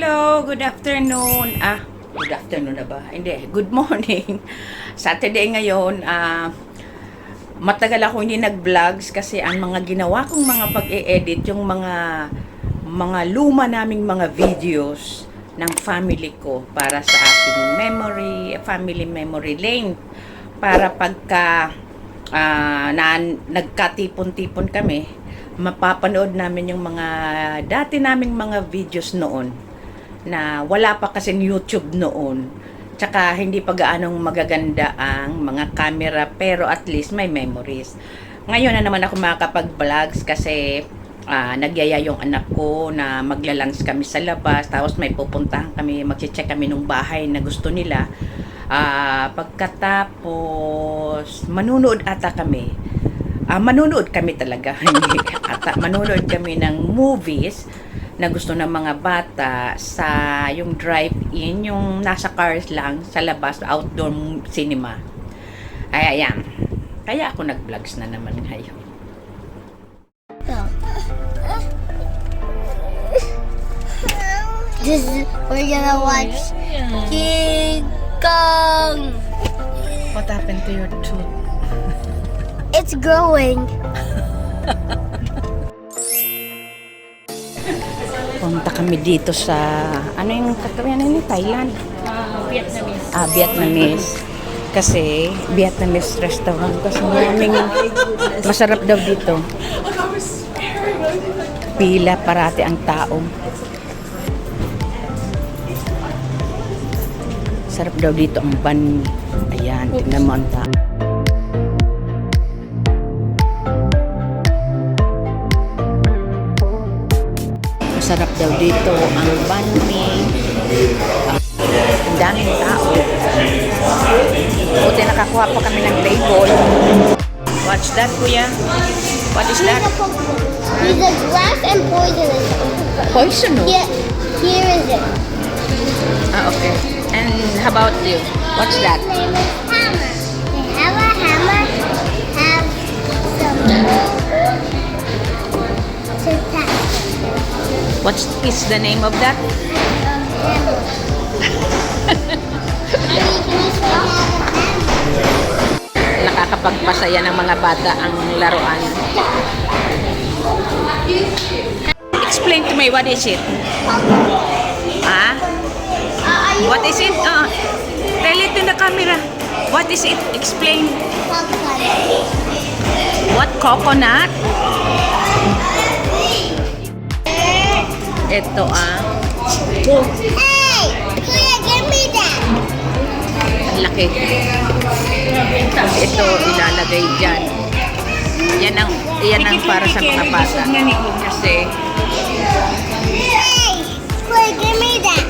Hello, good afternoon. Good afternoon na ba? Hindi, good morning. Saturday ngayon, matagal ako hindi nag-vlogs kasi ang mga ginawa kong mga pag-e-edit, yung mga luma naming mga videos ng family ko para sa aking family memory lane. Para pagka nagkatipon-tipon kami, mapapanood namin yung mga dati naming mga videos noon na wala pa kasing YouTube noon, tsaka hindi pa gaanong magaganda ang mga camera, pero at least may memories. Ngayon na naman ako makakapag-vlogs kasi nagyaya yung anak ko na maglalunch kami sa labas, tapos may pupuntahan kami, mag-check kami ng bahay na gusto nila. Pagkatapos manunood ata kami. Manunood kami talaga. Manunood kami ng movies na gusto ng mga bata sa yung drive-in, yung nasa cars lang sa labas, outdoor cinema. Ay, ayan. Kaya ako nag-vlogs na naman ngayon. We're gonna watch King Kong. What happened to your tooth? It's growing. Punta kami dito sa, ano yung kakawian ni Thailand? Vietnamese. Vietnamese. Kasi, Vietnamese restaurant. Kasi maraming masarap daw dito. Pila parati ang tao. Sarap daw dito ang banh mi. Ayan, tignan mo ang tao. Masarap daw dito ang banh mi. Ang daming tao. Buti nakakuha pa kami ng table. What's that, kuya? What is that? He's a grass and poisonous. Poisonous? Here is it. Okay. And how about you? What's that? His name is Hammer. They have a hammer, have some to tap. What is the name of that? Hammer. Can you spell hammer? Nakakapagpasaya ng mga bata ang laruan. Explain to me, what is it? What is it? Tell it to the camera. What is it? Explain. What? Coconut? Ito Hey! Kuya, give me that! ang laki. Ito ilalagay dyan. Yan ang para sa mga bata. Kasi Hey! Kuya, give me that!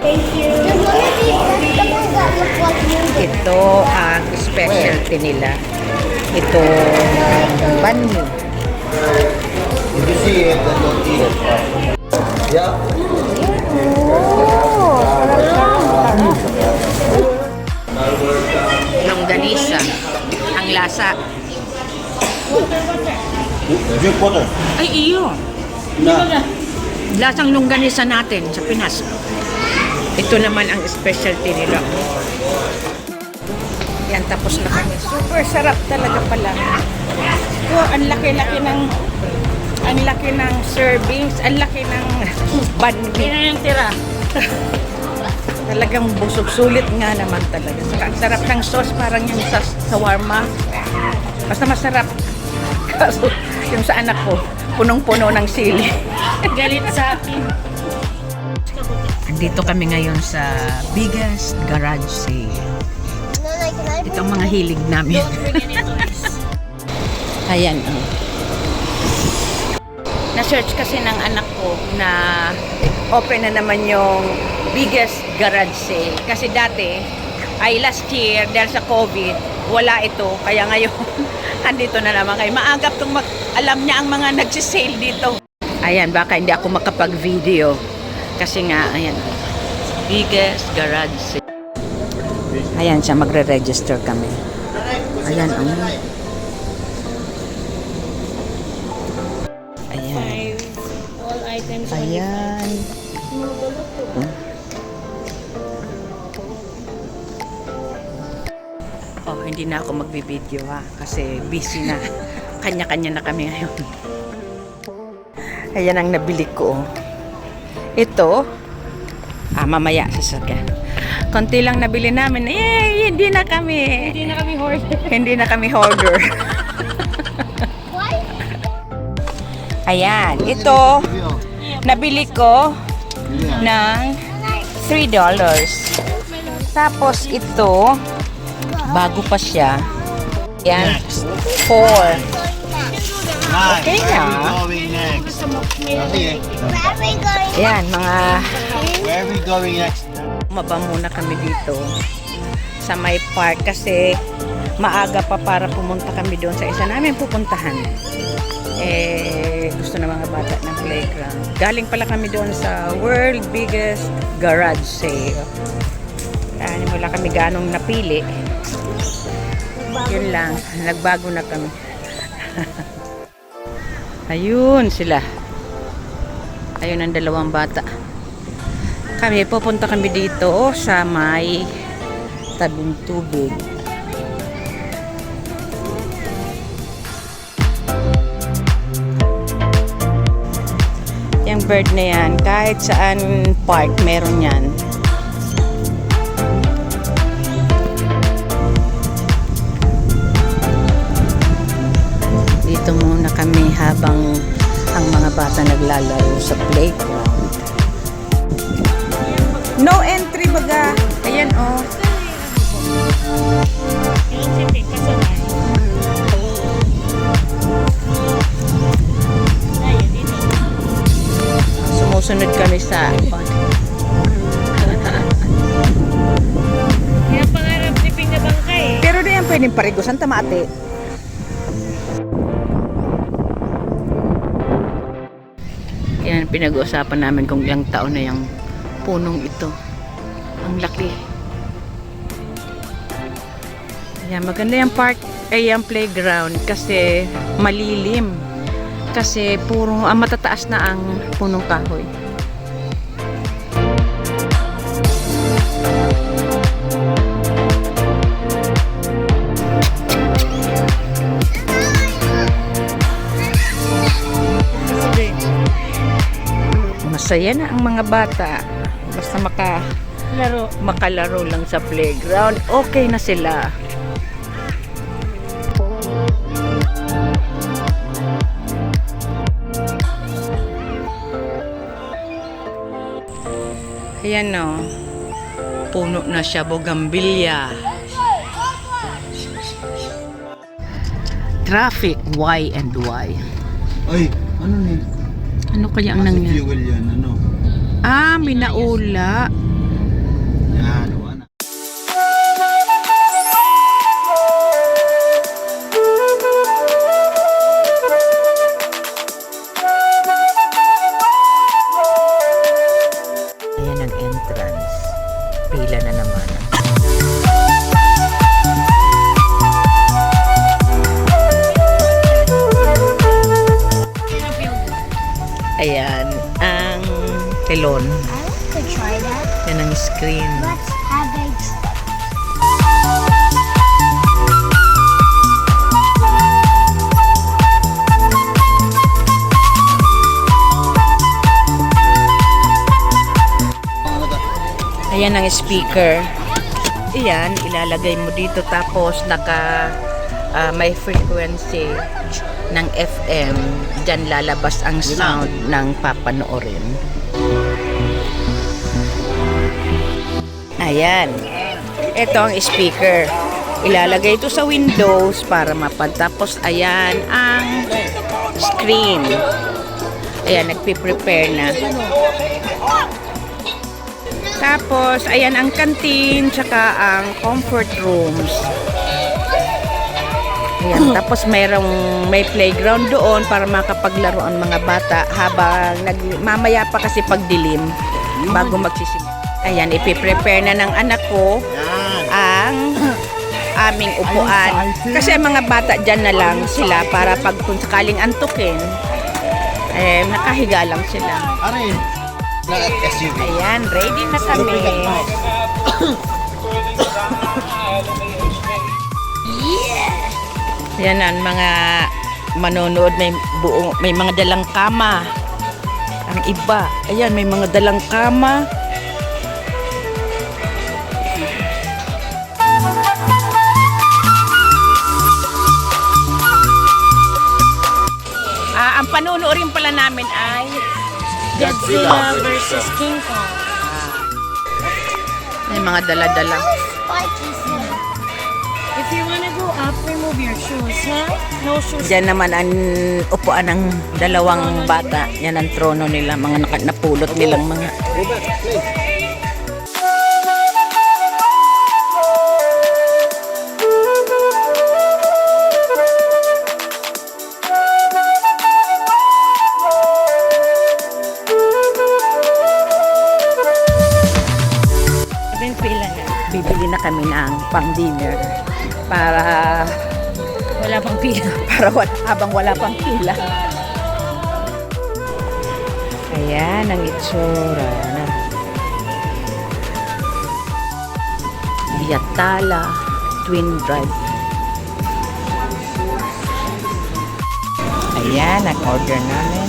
Thank you. There's one of these vegetables that look like noodles. ito ang specialty nila. Ito banh mi. If you see it, then don't eat it. Yeah. Longganisa. Ang lasa. Drink water. Ay, iyo. Nah. Lasang longganisa natin sa Pinas. Ito naman ang specialty nila. Yan, tapos na kami. Super sarap talaga pala. Ang laki ng servings, ang laki ng banh mi. Yan yung tira. Talagang busog, sulit nga naman talaga. Saka ang sarap ng sauce, parang yung sa shawarma. Basta masarap. Kaso yung sa anak ko, punong-puno ng sili. Galit sa akin. Andito kami ngayon sa biggest garage sale. Ito ang mga hilig namin. Bring any toys. Ayan. Na-search kasi ng anak ko na open na naman yung biggest garage sale. Kasi dati, ay last year, dahil sa COVID, wala ito. Kaya ngayon, andito na naman kayo. Maagap itong alam niya ang mga nagsisale dito. Ayan, baka hindi ako makapag-video. Kasi nga, ayan. Biggest garage sale. Ayan siya, magre-register kami. Ayan, Ayan. All items. Ayan. Oh, hindi na ako magbibideo ha. Kasi busy na. Kanya-kanya na kami ngayon. Ayan ang nabili ko. Ito. Mamaya sasakyan. Konti lang nabili namin. Hindi na kami. Hindi na kami horse. Hindi na kami hoarder. Ayan. Ito. Nabili ko ng $3. Tapos ito, bago pa siya. Yan. 4. Okay na. Going next? Okay. Where are we going? Ayan, mga Where are we going next? maba muna kami dito sa may park kasi maaga pa para pumunta kami doon sa isa namin pupuntahan. Gusto ng mga bata ng playground. Galing pala kami doon sa world biggest garage sale. Wala kami ganong napili. Yun lang, nagbago na kami. Ayun sila. Ayun ang dalawang bata. Kami, pupunta kami dito sa may tabing tubig. Yung bird na yan, kahit saan park, meron yan. Dito muna kami habang ang mga bata naglalaro sa playground. No entry baga. Ayan oh. Yung sitting kasama. Ayun, dito. Sumusunod kami sa Kaya pangarap si Ping na bangka eh. pero na yan pwedeng parigusan tamate. Yan, pinag-uusapan namin kung ilang taon na yung punong ito. Ang laki. Yan, maganda yung park, yung playground kasi malilim. Kasi puro matataas na ang punong kahoy. Masaya na ang mga bata. Basta Laro. makalaro lang sa playground, okay na sila. Ayan o. Puno na siya, bougainvillea. Traffic, Y and Y. Ay, ano ni? Ano kaya ang Kasi nangyari? fuel yan, ano? Minaula. Yan, wala. Ayan ang entrance. Pila na naman. Ayan, ang telon. I want to try that. Yan ang screen. Let's have a Ayan ang speaker. Ayan, ilalagay mo dito tapos may frequency ng FM. Diyan lalabas ang sound ng papanoorin. Ayan. Ito ang speaker. Ilalagay ito sa Windows para tapos ayan ang screen. Ayan, nagpiprepare na. Tapos, ayan ang canteen, tsaka ang comfort rooms. Ayan, tapos may playground doon para makapaglaro ang mga bata habang mamaya pa kasi pagdilim bago magsisimula. Ayan, ipiprepare na ng anak ko ang aming upuan. Kasi ang mga bata dyan na lang sila para pag kung sakaling antukin, nakahiga lang sila. Aray, Na SUV. Ayan, ready na kami. Yan ang mga manonood, may mga dalang kama. Ang iba, ayan, may mga dalang kama. Ang panunuorin pala namin ay Godzilla versus King Kong. may mga dala-dala. Spiky soon. If you wanna go up, remove your shoes, ha? No shoes. Diyan naman ang upuan ng dalawang bata. Yan ang trono nila, mga napulot nilang mga. Go back, play. Abin pila na. Bibili na kami ng pang-dinner para Wala pang pila. habang wala pang pila. Ayan ang itsura na Yatala Twin Drive. Ayan, nag-order namin.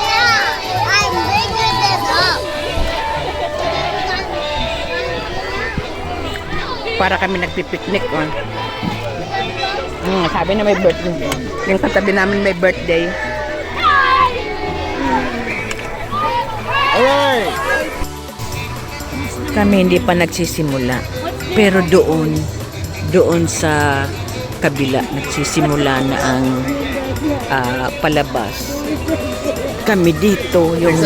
Yeah, I'm bigger than up. Para kami nagpipiknik. Oh. Sabi na may birthday. Yung katabi namin may birthday. Alright! Kami hindi pa nagsisimula. Pero doon sa kabila, nagsisimula na ang palabas. Kami dito, yung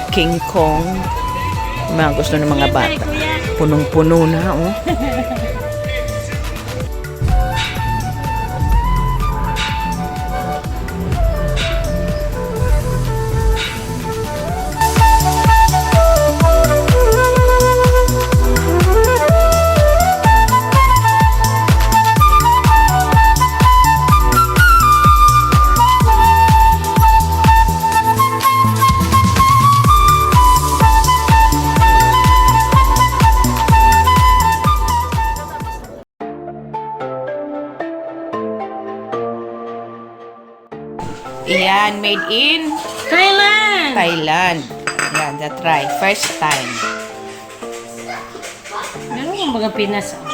King Kong, mga gusto ng mga bata. Punong-puno na, oh. Iyan, made in Thailand! Thailand. Yan, that try. First time. Meron kang mga Pinas, ah.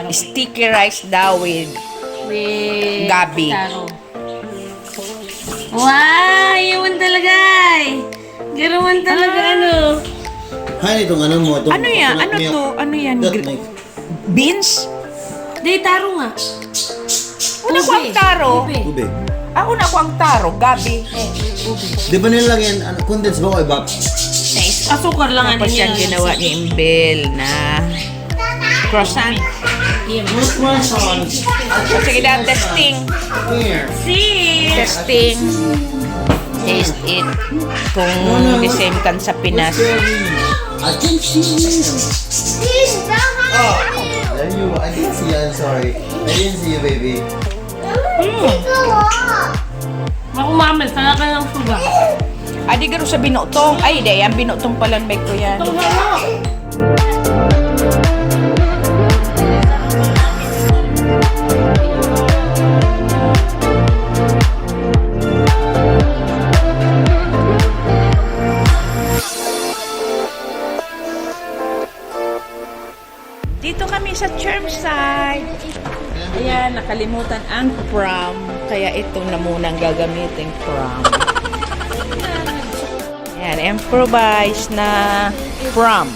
Sticky rice daw with With Gabi. taro. Wow! Iwan talaga eh! Garawan talaga ano. Hay, itong ano mo. Itong Ano yan? coconut Ano milk. to? Ano yan? That milk. Beans? Di, taro nga. Una ko ang taro. Ube. Ube. Una ko ang taro. Gabi. Di ba nilalagyan, condensed ba o ibap? Asukar lang ano Tapos yan ginawa ni Imbel na croissant. Sige na, testing. Here. See? Testing. Taste it. Kung the same kan sa Pinas. I can see you. Please don't have There you I didn't see you, I'm sorry. I didn't see you, baby. go up. Makumamal, talaga ng suga. Adi garo sa binutong. Ay, di. Ang binutong palang bag ko yan. Dito kami sa Chermside. Ayan, nakalimutan ang pram. Kaya ito na munang gagamitin pram. Ayan, improvised na pram.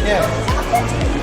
Yeah.